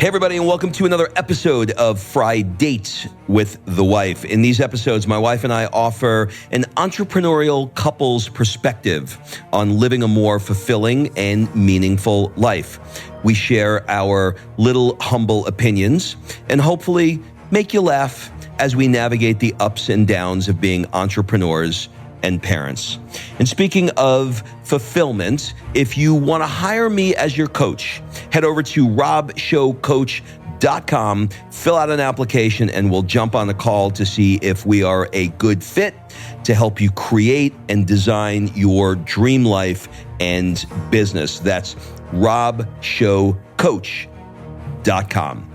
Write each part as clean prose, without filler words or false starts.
Hey, everybody, and welcome to another episode of Fri-Date with the wife. In these episodes, my wife and I offer an entrepreneurial couple's perspective on living a more fulfilling and meaningful life. We share our little humble opinions and hopefully make you laugh as we navigate the ups and downs of being entrepreneurs and parents. And speaking of fulfillment, if you want to hire me as your coach, head over to robshowcoach.com, fill out an application, and we'll jump on a call to see if we are a good fit to help you create and design your dream life and business. That's robshowcoach.com.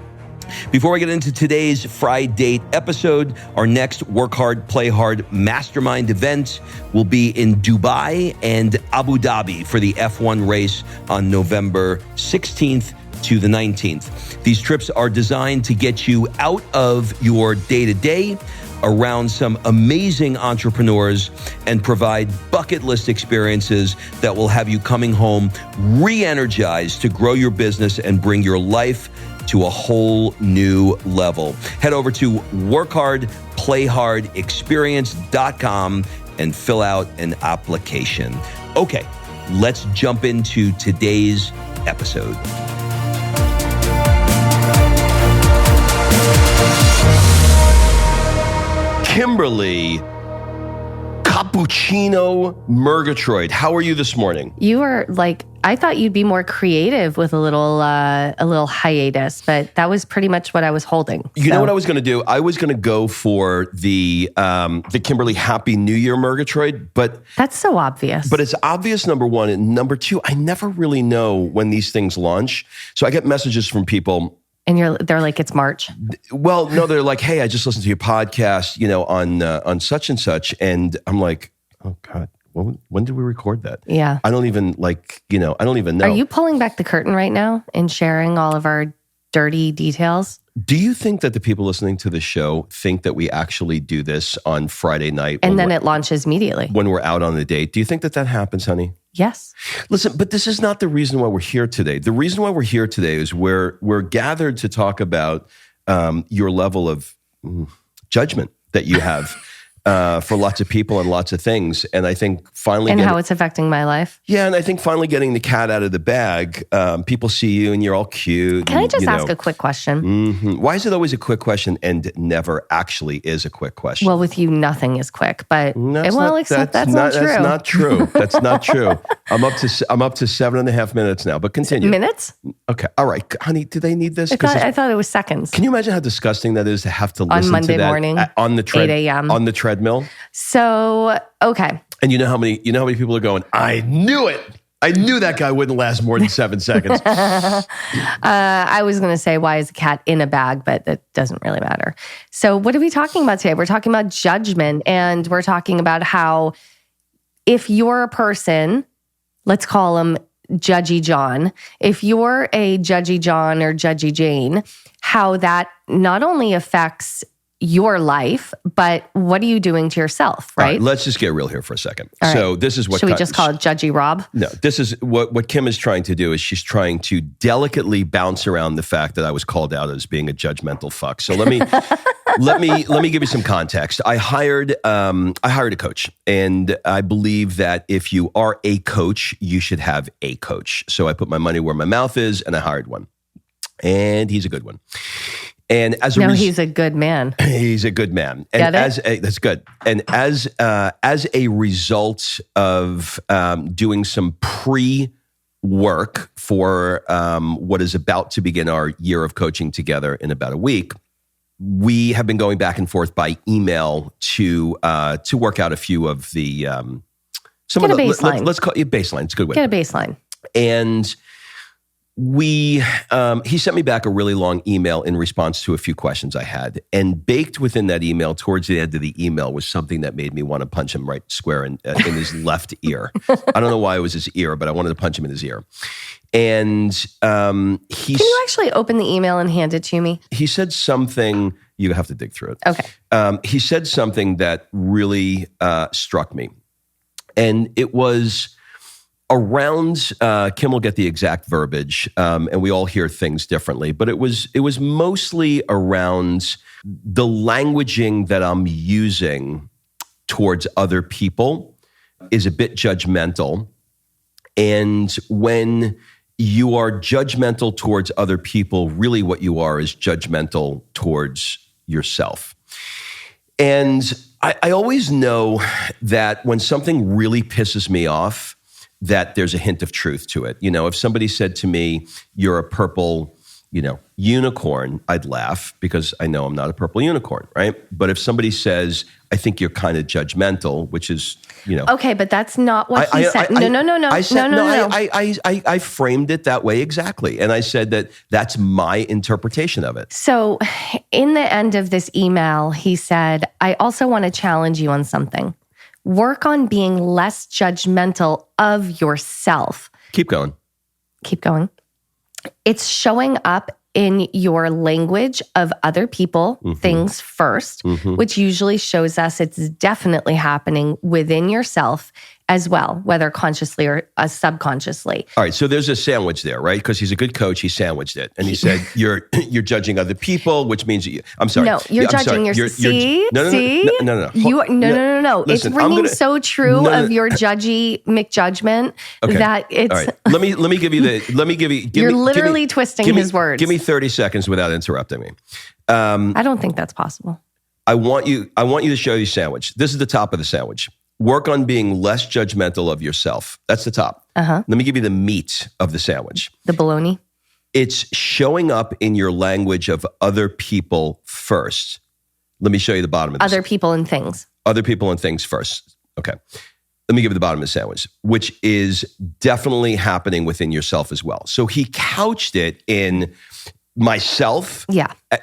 Before we get into today's Fri-Date episode, our next Work Hard, Play Hard Mastermind event will be in Dubai and Abu Dhabi for the F1 race on November 16th to the 19th. These trips are designed to get you out of your day-to-day, around some amazing entrepreneurs, and provide bucket list experiences that will have you coming home re-energized to grow your business and bring your life to a whole new level. Head over to workhardplayhardexperience.com and fill out an application. Okay, let's jump into today's episode. Kimberly Cappuccino Murgatroyd, how are you this morning? You are like, I thought you'd be more creative with a little hiatus, but that was pretty much what I was holding. You know what I was going to do? I was going to go for the Kimberly Happy New Year Murgatroyd, but that's so obvious. But it's obvious, number one, and number two, I never really know when these things launch. So I get messages from people. And they're like, it's March. Well, no, they're like, hey, I just listened to your podcast, on such and such. And I'm like, oh God, when did we record that? Yeah. I don't even know. Are you pulling back the curtain right now and sharing all of our dirty details? Do you think that the people listening to the show think that we actually do this on Friday night? And then it launches immediately. When we're out on a date. Do you think that happens, honey? Yes. Listen, but this is not the reason why we're here today. The reason why we're here today is we're gathered to talk about your level of judgment that you have for lots of people and lots of things. And I think finally... And how it's affecting my life. Yeah, and I think finally getting the cat out of the bag, people see you and you're all cute. Can I just ask a quick question? Mm-hmm. Why is it always a quick question and never actually is a quick question? Well, with you, nothing is quick, but that's not true. That's not true. That's not true. I'm up to 7.5 minutes now, but continue. Minutes? Okay. All right. Honey, do they need this? I thought it was seconds. Can you imagine how disgusting that is to have to listen on Monday to that morning, on the 8 a.m. on the treadmill? So, okay. And you know how many people are going, I knew it. I knew that guy wouldn't last more than 7 seconds. I was going to say, why is a cat in a bag? But that doesn't really matter. So what are we talking about today? We're talking about judgment, and we're talking about how if you're a person, let's call him Judgy John, if you're a Judgy John or Judgy Jane, how that not only affects your life, but what are you doing to yourself, right? All right, let's just get real here for a second. So this is what... Should we just call it Judgy Rob? No, this is what Kim is trying to do is she's trying to delicately bounce around the fact that I was called out as being a judgmental fuck. So let me let me give you some context. I hired a coach, and I believe that if you are a coach, you should have a coach. So I put my money where my mouth is, and I hired one, and he's a good one. And as he's a good man. He's a good man, and that's good. And as a result of doing some pre-work for what is about to begin our year of coaching together in about a week, we have been going back and forth by email to work out a few of the baseline. Let's call it baseline. It's a good way. Get a baseline. And he sent me back a really long email in response to a few questions I had. And baked within that email, towards the end of the email, was something that made me want to punch him right square in his left ear. I don't know why it was his ear, but I wanted to punch him in his ear. And Can you actually open the email and hand it to me? He said something, you have to dig through it. Okay. He said something that really struck me. And it was around, Kim will get the exact verbiage, and we all hear things differently, but it was mostly around the languaging that I'm using towards other people is a bit judgmental. And when you are judgmental towards other people, really what you are is judgmental towards yourself. And I always know that when something really pisses me off, that there's a hint of truth to it. If somebody said to me, "You're a purple, unicorn," I'd laugh because I know I'm not a purple unicorn, right? But if somebody says, "I think you're kind of judgmental," which is, Okay, but that's not what he said. No. I framed it that way exactly. And I said that that's my interpretation of it. So in the end of this email, he said, "I also want to challenge you on something. Work on being less judgmental of yourself." Keep going. Keep going. It's showing up in your language of other people, things first, which usually shows us it's definitely happening within yourself as well, whether consciously or subconsciously. All right, so there's a sandwich there, right? Because he's a good coach, he sandwiched it. And he said, you're judging other people, which means I'm sorry. No, you're judging yourself. No. No. Listen, it's ringing so true of your judgy McJudgment that it's... All right, let me give you... You're literally twisting his words. Give me 30 seconds without interrupting me. I don't think that's possible. I want you to show your sandwich. This is the top of the sandwich. Work on being less judgmental of yourself. That's the top. Let me give you the meat of the sandwich. The bologna. It's showing up in your language of other people first. Let me show you the bottom of this. Other people and things. Other people and things first. Okay. Let me give you the bottom of the sandwich, which is definitely happening within yourself as well. So he couched it in myself,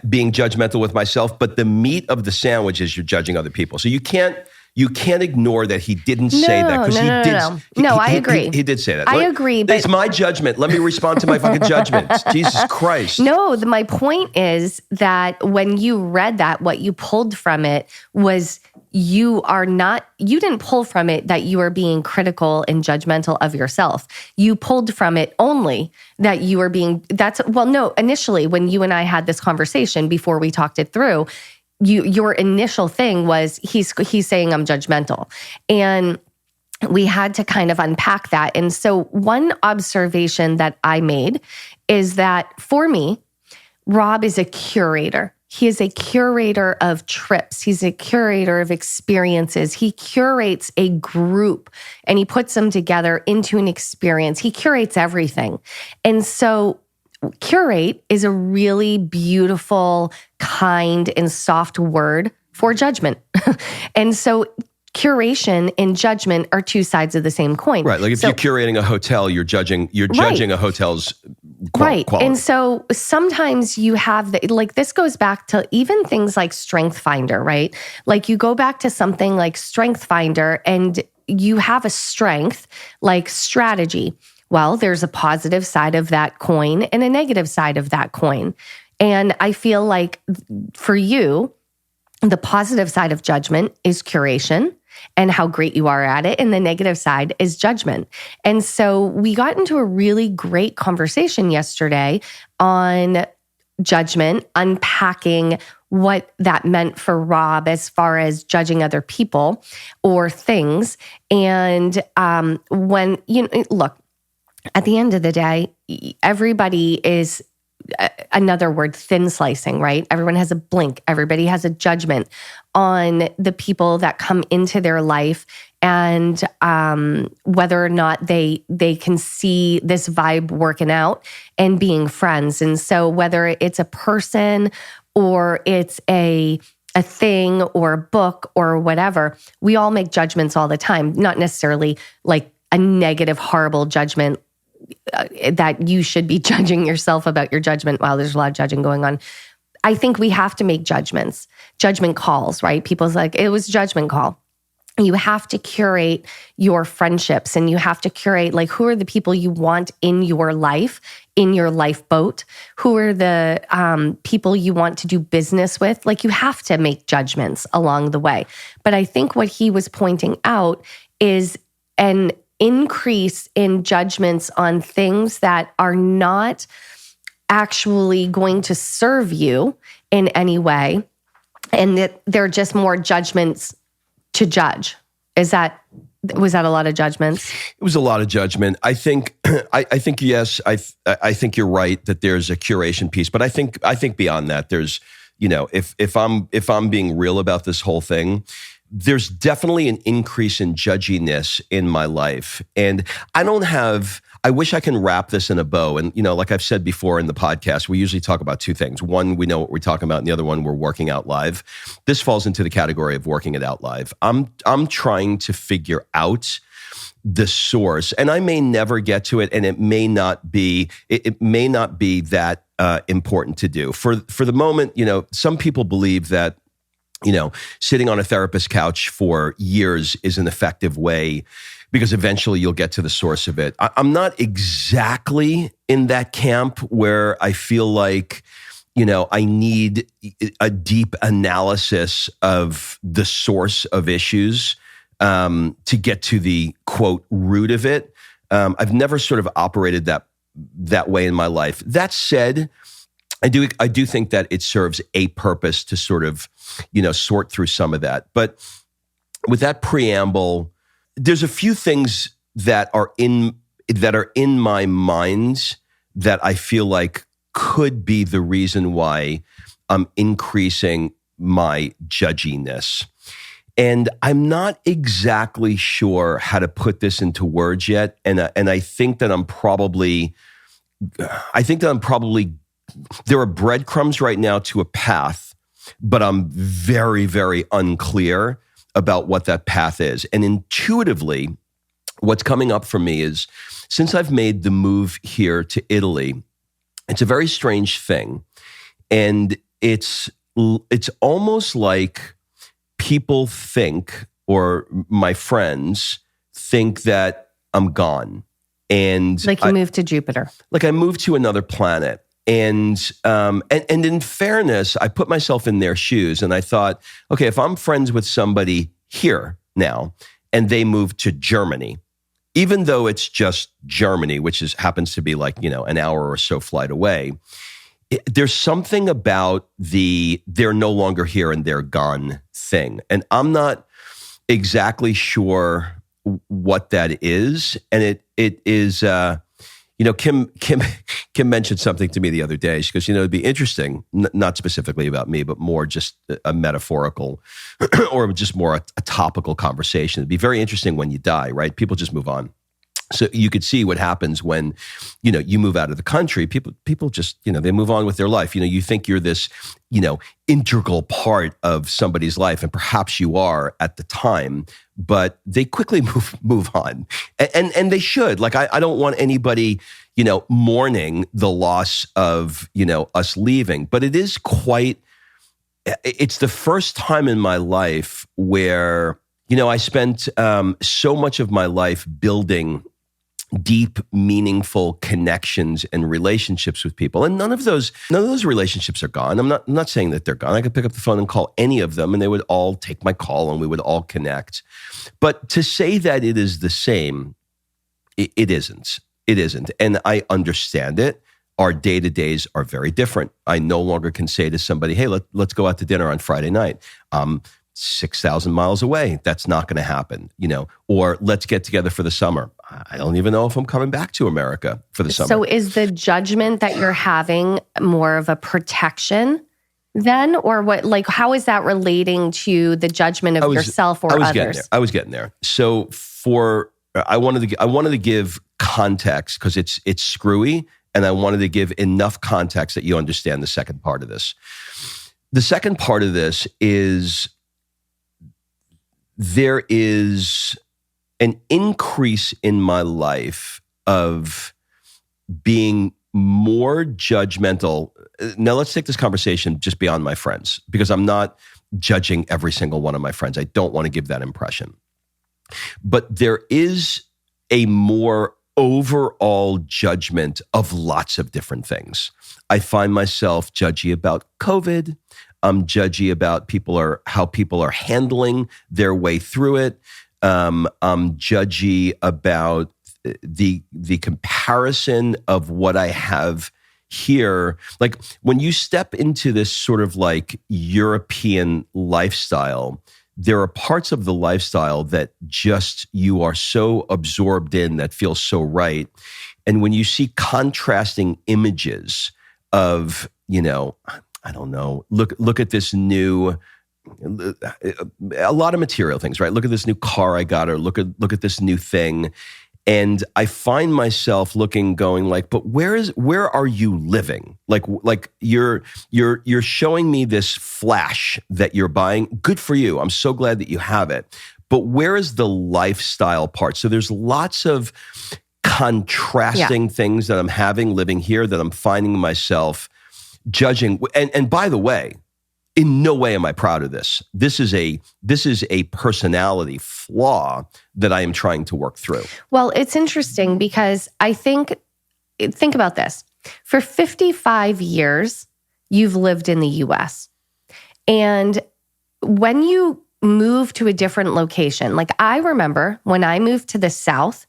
being judgmental with myself, but the meat of the sandwich is you're judging other people. So you can't ignore that he didn't say that because he did. No, I agree. He did say that. I agree. But it's my judgment. Let me respond to my fucking judgment. Jesus Christ. No, my point is that when you read that, what you pulled from it was you didn't pull from it that you are being critical and judgmental of yourself. You pulled from it only that you are being, initially when you and I had this conversation before we talked it through, your initial thing was he's saying I'm judgmental. And we had to kind of unpack that. And so one observation that I made is that for me, Rob is a curator. He is a curator of trips. He's a curator of experiences. He curates a group and he puts them together into an experience. He curates everything. And so curate is a really beautiful, kind, and soft word for judgment. And so curation and judgment are two sides of the same coin. Right. Like if you're curating a hotel, you're judging a hotel's quality. And so sometimes you have this goes back to even things like Strength Finder, right? Like you go back to something like Strength Finder and you have a strength like strategy. Well, there's a positive side of that coin and a negative side of that coin. And I feel like for you, the positive side of judgment is curation and how great you are at it. And the negative side is judgment. And so we got into a really great conversation yesterday on judgment, unpacking what that meant for Rob as far as judging other people or things. And when, look, at the end of the day, everybody is, another word, thin slicing, right? Everyone has a blink. Everybody has a judgment on the people that come into their life and whether or not they can see this vibe working out and being friends. And so whether it's a person or it's a thing or a book or whatever, we all make judgments all the time, not necessarily like a negative, horrible judgment that you should be judging yourself about your judgment. Wow, there's a lot of judging going on. I think we have to make judgment calls, right? People's like, it was a judgment call. You have to curate your friendships and you have to curate like who are the people you want in your lifeboat? Who are the people you want to do business with? Like you have to make judgments along the way. But I think what he was pointing out is an increase in judgments on things that are not actually going to serve you in any way, and that they're just more judgments to judge. Was that a lot of judgments? It was a lot of judgment. I think, yes, I think you're right that there's a curation piece, but I think beyond that, there's, if I'm being real about this whole thing, there's definitely an increase in judginess in my life. And I wish I can wrap this in a bow. And, like I've said before in the podcast, we usually talk about two things. One, we know what we're talking about, and the other one, we're working out live. This falls into the category of working it out live. I'm trying to figure out the source, and I may never get to it, and it may not be that important to do. For the moment, some people believe that sitting on a therapist's couch for years is an effective way because eventually you'll get to the source of it. I'm not exactly in that camp where I feel like, I need a deep analysis of the source of issues to get to the, quote, root of it. I've never sort of operated that way in my life. That said, I do think that it serves a purpose to sort of, sort through some of that. But with that preamble, there's a few things that are in my mind that I feel like could be the reason why I'm increasing my judginess. And I'm not exactly sure how to put this into words yet. And I think that I'm probably there are breadcrumbs right now to a path, but I'm very, very unclear about what that path is. And intuitively, what's coming up for me is, since I've made the move here to Italy, it's a very strange thing. And it's almost like people think, or my friends think, that I'm gone. And like you moved to Jupiter. Like I moved to another planet. And in fairness, I put myself in their shoes and I thought, okay, if I'm friends with somebody here now and they move to Germany, even though it's just Germany, which happens to be like, an hour or so flight away, there's something about they're no longer here and they're gone thing. And I'm not exactly sure what that is. And it is, Kim mentioned something to me the other day. She goes, it'd be interesting, not specifically about me, but more just a metaphorical or just more a topical conversation. It'd be very interesting when you die, right? People just move on. So you could see what happens when, you move out of the country. People just, they move on with their life. You think you're this, integral part of somebody's life, and perhaps you are at the time, but they quickly move on, and they should. Like I don't want anybody, mourning the loss of, us leaving, but it is it's the first time in my life where, I spent so much of my life building deep, meaningful connections and relationships with people. And none of those relationships are gone. I'm not saying that they're gone. I could pick up the phone and call any of them and they would all take my call and we would all connect. But to say that it is the same, it isn't. It isn't. And I understand it. Our day-to-days are very different. I no longer can say to somebody, hey, let's go out to dinner on Friday night. 6,000 miles away. That's not going to happen, or let's get together for the summer. I don't even know if I'm coming back to America for the summer. So is the judgment that you're having more of a protection then, or what, like, how is that relating to the judgment of yourself or others? I was getting there. So I wanted to give context because it's screwy, and I wanted to give enough context that you understand the second part of this. The second part of this is there is an increase in my life of being more judgmental. Now, let's take this conversation just beyond my friends, because I'm not judging every single one of my friends. I don't want to give that impression. But there is a more overall judgment of lots of different things. I find myself judgy about COVID. I'm judgy about how people are handling their way through it. I'm judgy about the comparison of what I have here. Like when you step into this sort of like European lifestyle, there are parts of the lifestyle that just you are so absorbed in that feels so right. And when you see contrasting images of, I don't know, look at this new, a lot of material things, right? Look at this new car I got, or look at this new thing. And I find myself going like, but where are you living? Like you're showing me this flash that you're buying. Good for you. I'm so glad that you have it. But where is the lifestyle part? So there's lots of contrasting things that I'm having living here that I'm finding myself judging. And by the way, in no way am I proud of this. This is a personality flaw that I am trying to work through. Well, it's interesting because I think about this. For 55 years, you've lived in the US. And when you move to a different location, like I remember when I moved to the South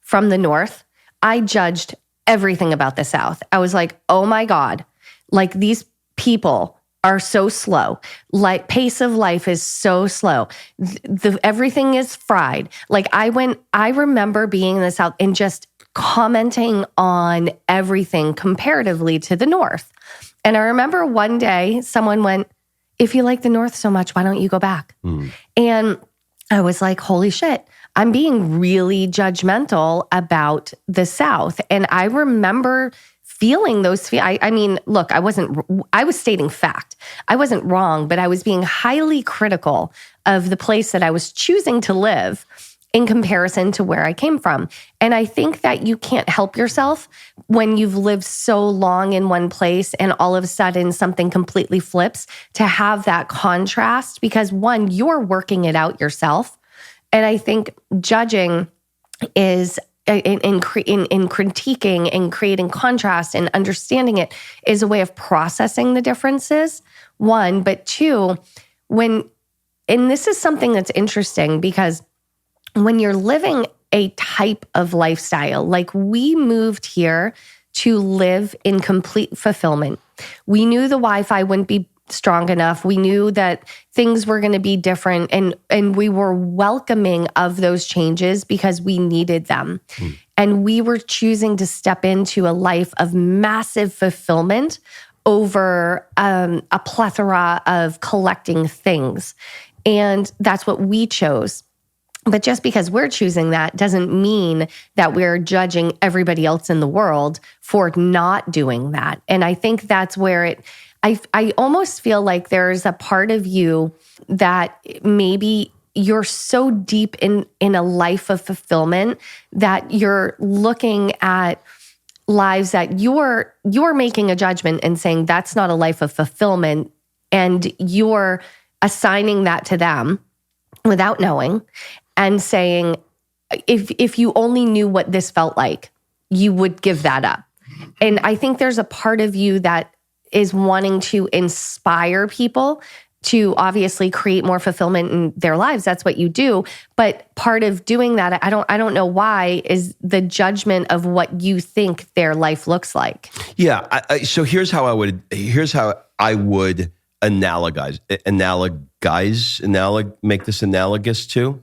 from the North, I judged everything about the South. I was like, oh my God, like these people are so slow. Like pace of life is so slow. Everything is fried. Like I remember being in the South and just commenting on everything comparatively to the North. And I remember one day someone went, if you like the North so much, why don't you go back? And I was like, holy shit, I'm being really judgmental about the South. And I remember feeling those I mean, look, I was stating fact. I wasn't wrong, but I was being highly critical of the place that I was choosing to live in comparison to where I came from. And I think that you can't help yourself when you've lived so long in one place and all of a sudden something completely flips, to have that contrast, because one, you're working it out yourself. And I think judging is in critiquing and creating contrast and understanding it is a way of processing the differences, one. But two, and this is something that's interesting because when you're living a type of lifestyle, like we moved here to live in complete fulfillment. We knew the Wi-Fi wouldn't be strong enough. We knew that things were going to be different, and we were welcoming of those changes because we needed them. And we were choosing to step into a life of massive fulfillment over a plethora of collecting things. And that's what we chose. But just because we're choosing that doesn't mean that we're judging everybody else in the world for not doing that. And I think that's where I almost feel like there's a part of you that maybe you're so deep in a life of fulfillment that you're looking at lives that you're making a judgment and saying that's not a life of fulfillment, and you're assigning that to them without knowing, and saying, if you only knew what this felt like, you would give that up. And I think there's a part of you that is wanting to inspire people to obviously create more fulfillment in their lives. That's what you do. But part of doing that, I don't know why, is the judgment of what you think their life looks like. Yeah. So here's how I would make this analogous to.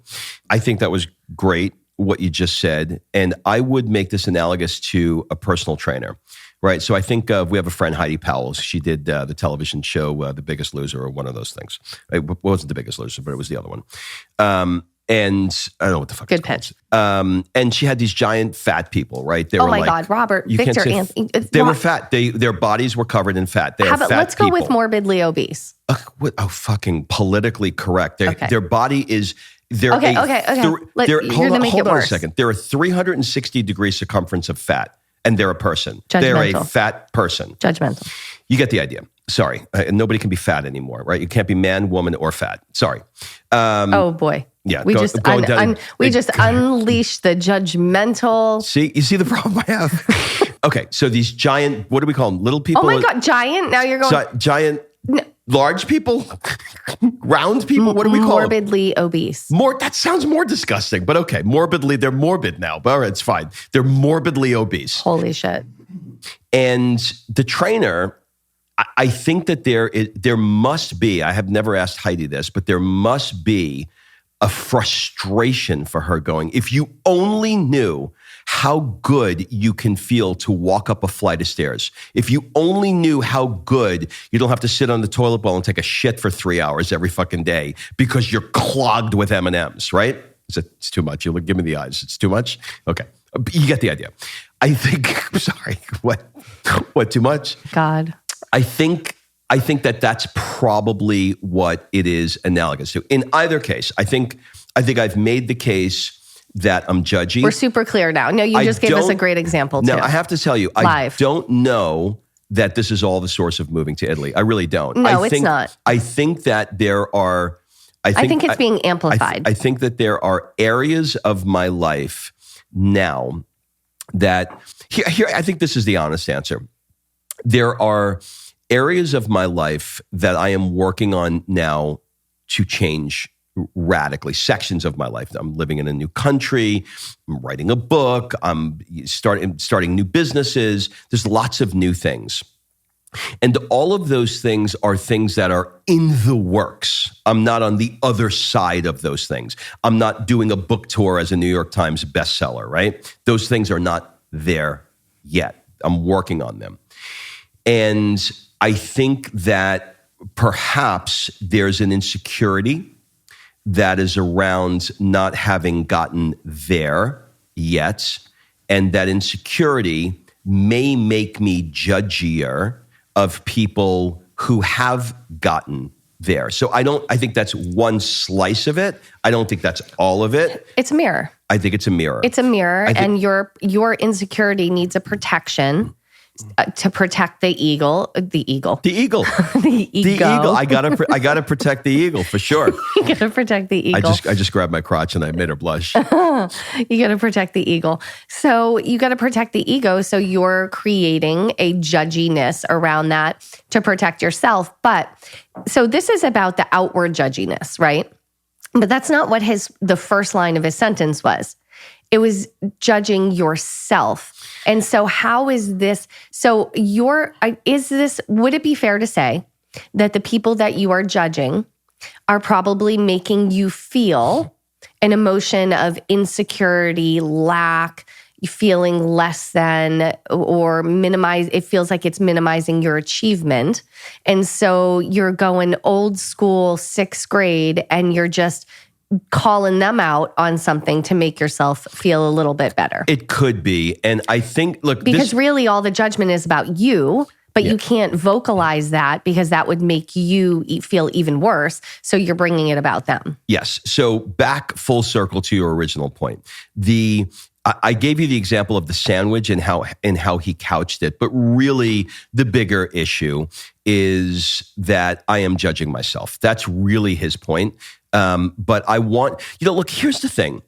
I think that was great what you just said, and I would make this analogous to a personal trainer. Right. So I think we have a friend, Heidi Powell. She did the television show, The Biggest Loser, or one of those things. It wasn't The Biggest Loser, but it was the other one. And I don't know what the fuck Good it's called. And she had these giant fat people, right? They oh were my God, Robert, Victor, Anthony. They were fat. Their bodies were covered in fat. They are fat let's go people. with morbidly obese. Fucking politically correct. Their body is... Okay. Hold on a second. They're a 360-degree circumference of fat. And they're a person. They're a fat person. Judgmental. You get the idea. Sorry. Nobody can be fat anymore, right? You can't be man, woman, or fat. Sorry. Oh, boy. Yeah. We just unleashed the judgmental. See? You see the problem I have? Okay. So these giant, what do we call them? Little people? Oh, my God. Giant? Now you're going. Giant. Large people? Round people? What do we call them? Morbidly obese. That sounds more disgusting, but okay. Morbidly, they're morbid now. But all right, it's fine. They're morbidly obese. Holy shit. And the trainer, I think that there must be, I have never asked Heidi this, but there must be a frustration for her going, if you only knew how good you can feel to walk up a flight of stairs. If you only knew how good you don't have to sit on the toilet bowl and take a shit for 3 hours every fucking day because you're clogged with M&Ms, right? It's too much. You'll give me the eyes. It's too much? Okay. You get the idea. I think, sorry, what too much? God. I think that that's probably what it is analogous to. In either case, I think I've made the case that I'm judgy. We're super clear now. No, you just gave us a great example too. Now, I have to tell you, I don't know that this is all the source of moving to Italy. I really don't. No, it's not. I think that there are... I think it's being amplified. I think that there are areas of my life now that... Here, I think this is the honest answer. There are areas of my life that I am working on now to change radically. Sections of my life. I'm living in a new country. I'm writing a book. I'm starting new businesses. There's lots of new things. And all of those things are things that are in the works. I'm not on the other side of those things. I'm not doing a book tour as a New York Times bestseller, right? Those things are not there yet. I'm working on them. And I think that perhaps there's an insecurity that is around not having gotten there yet. And that insecurity may make me judgier of people who have gotten there. So I think that's one slice of it. I don't think that's all of it. It's a mirror. I think it's a mirror. It's a mirror, and your insecurity needs a protection to protect the eagle. The ego. The eagle. I gotta protect the eagle for sure. You gotta protect the eagle. I just grabbed my crotch and I made her blush. You gotta protect the eagle. So you gotta protect the ego. So you're creating a judginess around that to protect yourself. But so this is about the outward judginess, right? But that's not what the first line of his sentence was. It was judging yourself. And so how is this? So would it be fair to say that the people that you are judging are probably making you feel an emotion of insecurity, lack, feeling less than, or it feels like it's minimizing your achievement. And so you're going old school 6th grade and you're just calling them out on something to make yourself feel a little bit better. It could be. And I think, because really all the judgment is about you, but you can't vocalize that because that would make you feel even worse. So you're bringing it about them. Yes. So back full circle to your original point. I gave you the example of the sandwich and how he couched it, but really the bigger issue is that I am judging myself. That's really his point. But I want, look, here's the thing.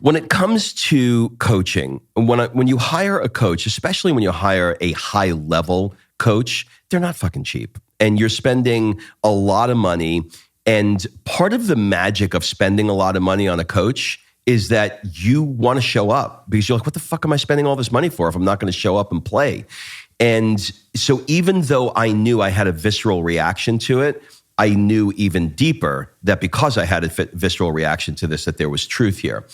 When it comes to coaching, when you hire a coach, especially when you hire a high level coach, they're not fucking cheap. And you're spending a lot of money. And part of the magic of spending a lot of money on a coach is that you want to show up because you're like, what the fuck am I spending all this money for if I'm not going to show up and play? And so even though I knew I had a visceral reaction to it, I knew even deeper that because I had a visceral reaction to this, that there was truth here.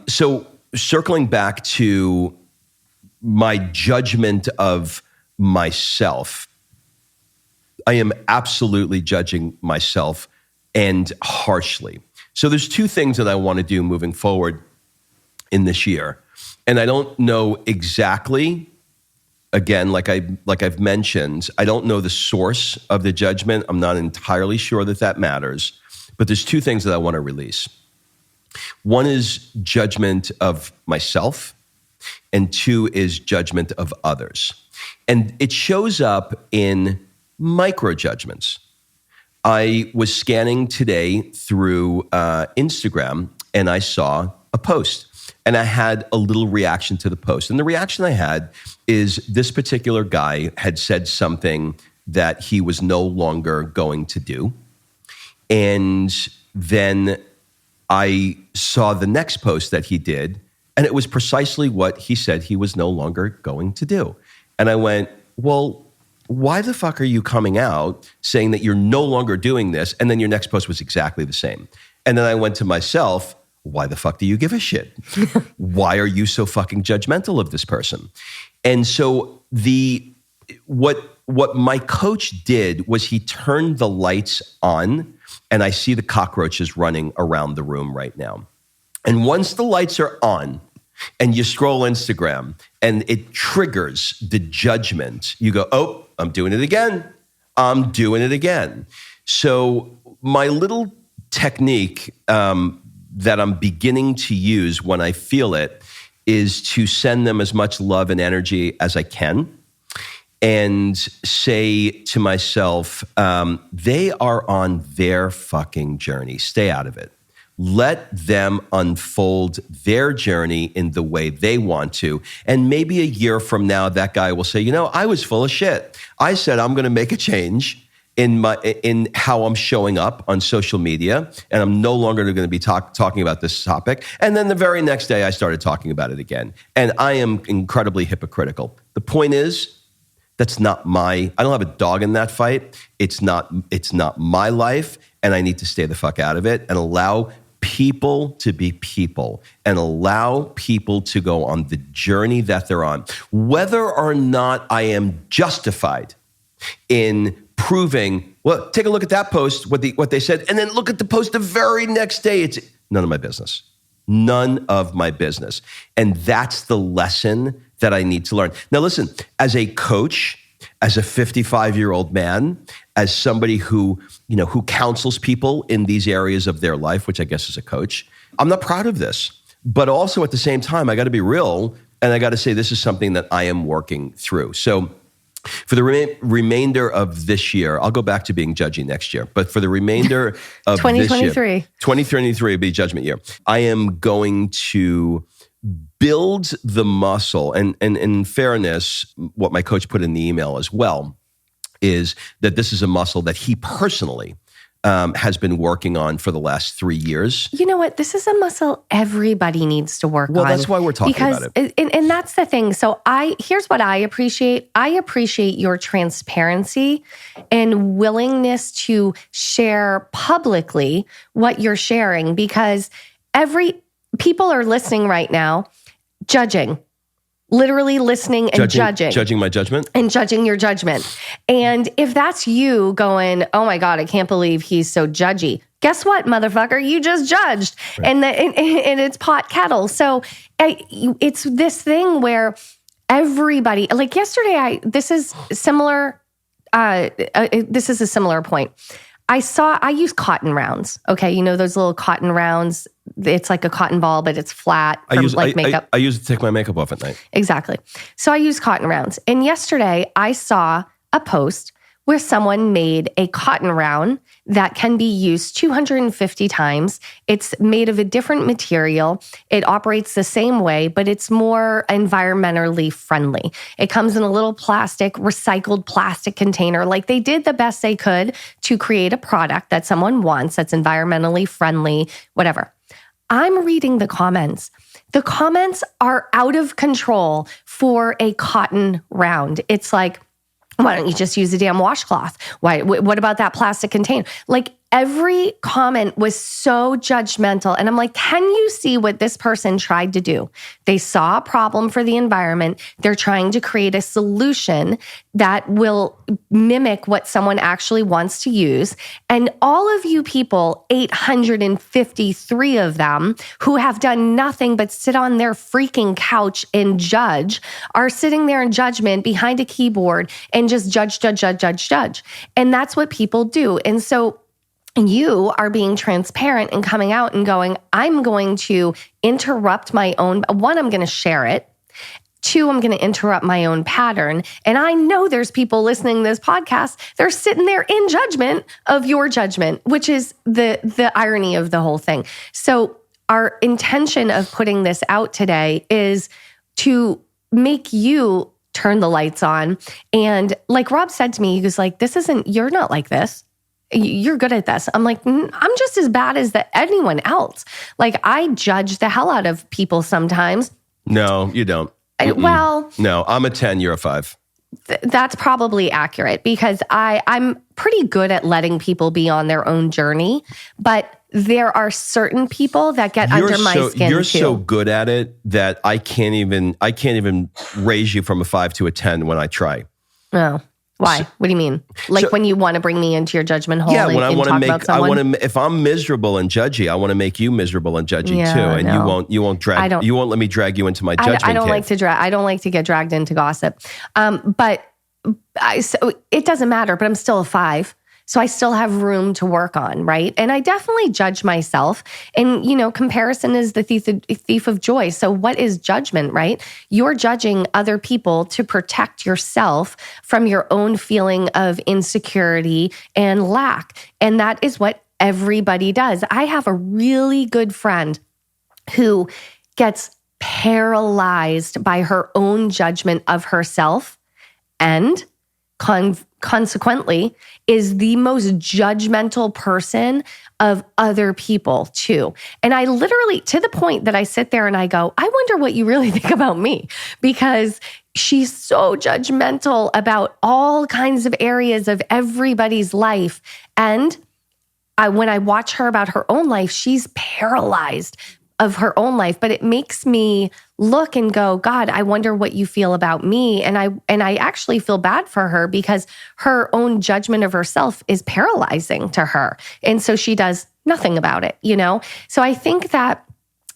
So circling back to my judgment of myself, I am absolutely judging myself and harshly. So there's two things that I want to do moving forward in this year. And I don't know exactly, again, like I've mentioned, I don't know the source of the judgment. I'm not entirely sure that matters. But there's two things that I want to release. One is judgment of myself, and two is judgment of others. And it shows up in micro judgments. I was scanning today through Instagram and I saw a post and I had a little reaction to the post. And the reaction I had is this particular guy had said something that he was no longer going to do. And then I saw the next post that he did, and it was precisely what he said he was no longer going to do. And I went, well, why the fuck are you coming out saying that you're no longer doing this? And then your next post was exactly the same. And then I went to myself, why the fuck do you give a shit? Why are you so fucking judgmental of this person? And so what my coach did was he turned the lights on, and I see the cockroaches running around the room right now. And once the lights are on and you scroll Instagram and it triggers the judgment, you go, oh, I'm doing it again. I'm doing it again. So my little technique that I'm beginning to use when I feel it is to send them as much love and energy as I can and say to myself, they are on their fucking journey. Stay out of it. Let them unfold their journey in the way they want to. And maybe a year from now, that guy will say, you know, I was full of shit. I said, I'm going to make a change in how I'm showing up on social media, and I'm no longer going to be talking about this topic. And then the very next day, I started talking about it again. And I am incredibly hypocritical. The point is, I don't have a dog in that fight. It's not my life, and I need to stay the fuck out of it and allow people to be people and allow people to go on the journey that they're on. Whether or not I am justified in proving, well, take a look at that post, what they said, and then look at the post the very next day. It's none of my business. None of my business. And that's the lesson that I need to learn. Now, listen, as a coach, as a 55-year-old man, as somebody who counsels people in these areas of their life, which I guess is a coach, I'm not proud of this. But also at the same time, I got to be real, and I got to say this is something that I am working through. So for the remainder of this year, I'll go back to being judgy next year, but for the remainder of 2023. 2023 will be judgment year. I am going to build the muscle. And in fairness, what my coach put in the email as well is that this is a muscle that he personally has been working on for the last 3 years. You know what? This is a muscle everybody needs to work on. Well, that's why we're talking about it. And that's the thing. So here's what I appreciate. I appreciate your transparency and willingness to share publicly what you're sharing, because people are listening right now, judging. Literally listening and judging. Judging my judgment? And judging your judgment. And if that's you going, oh my God, I can't believe he's so judgy. Guess what, motherfucker? You just judged. Right. And it's pot kettle. So it's this thing where everybody, like yesterday, this is similar. This is a similar point. I use cotton rounds. Okay. You know, those little cotton rounds. It's like a cotton ball, but it's flat for makeup. I use it to take my makeup off at night. Exactly. So I use cotton rounds. And yesterday I saw a post where someone made a cotton round that can be used 250 times. It's made of a different material. It operates the same way, but it's more environmentally friendly. It comes in a little recycled plastic container. Like, they did the best they could to create a product that someone wants that's environmentally friendly, whatever. I'm reading the comments. The comments are out of control for a cotton round. It's like, why don't you just use a damn washcloth? What about that plastic container? Like, every comment was so judgmental. And I'm like, can you see what this person tried to do? They saw a problem for the environment. They're trying to create a solution that will mimic what someone actually wants to use. And all of you people, 853 of them, who have done nothing but sit on their freaking couch and judge, are sitting there in judgment behind a keyboard and just judge. And that's what people do. And so you are being transparent and coming out and going, I'm going to interrupt my own. One, I'm going to share it. Two, I'm going to interrupt my own pattern. And I know there's people listening to this podcast. They're sitting there in judgment of your judgment, which is the irony of the whole thing. So our intention of putting this out today is to make you turn the lights on. And like Rob said to me, he was like, you're not like this. You're good at this. I'm like, I'm just as bad as anyone else. Like, I judge the hell out of people sometimes. No, you don't. No, I'm a 10, you're a 5. That's probably accurate because I'm pretty good at letting people be on their own journey, but there are certain people that get under my skin You're too. so good at it that I can't even raise you from a 5 to a 10 when I try. Oh, why? What do you mean? Like when you want to bring me into your judgment hole? Yeah, when I want to make, if I'm miserable and judgy, I want to make you miserable and judgy too, and no. you won't let me drag you into my judgment. I don't like to get dragged into gossip, but so it doesn't matter. But I'm still a 5. So I still have room to work on, right? And I definitely judge myself. And, comparison is the thief of joy. So what is judgment, right? You're judging other people to protect yourself from your own feeling of insecurity and lack. And that is what everybody does. I have a really good friend who gets paralyzed by her own judgment of herself and consequently is the most judgmental person of other people too. And I literally, to the point that I sit there and I go, I wonder what you really think about me, because she's so judgmental about all kinds of areas of everybody's life. And when I watch her about her own life, she's paralyzed of her own life, but it makes me look and go, God, I wonder what you feel about me. And I actually feel bad for her because her own judgment of herself is paralyzing to her. And so she does nothing about it, So I think that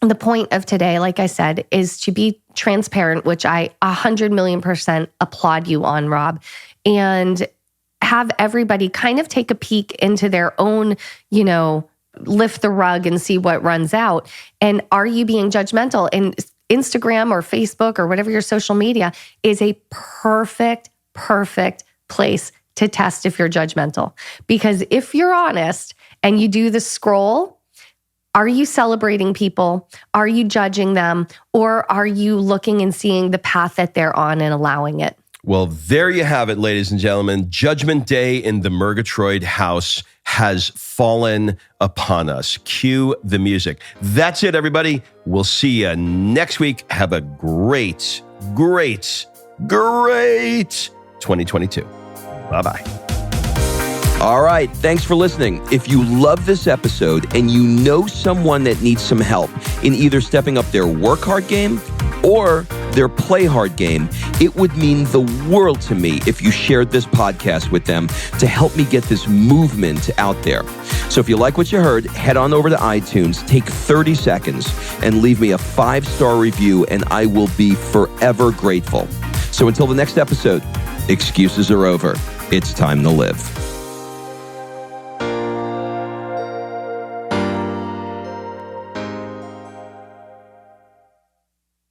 the point of today, like I said, is to be transparent, which I 100,000,000% applaud you on, Rob, and have everybody kind of take a peek into their own, lift the rug and see what runs out. And are you being judgmental? And Instagram or Facebook or whatever your social media is a perfect place to test if you're judgmental. Because if you're honest and you do the scroll, are you celebrating people? Are you judging them? Or are you looking and seeing the path that they're on and allowing it? Well, there you have it, ladies and gentlemen. Judgment Day in the Murgatroyd house has fallen upon us. Cue the music. That's it, everybody. We'll see you next week. Have a great 2022. Bye-bye. All right. Thanks for listening. If you love this episode and you know someone that needs some help in either stepping up their work hard game or their play hard game, it would mean the world to me if you shared this podcast with them to help me get this movement out there. So if you like what you heard, head on over to iTunes, take 30 seconds and leave me a 5-star review, and I will be forever grateful. So until the next episode, excuses are over. It's time to live.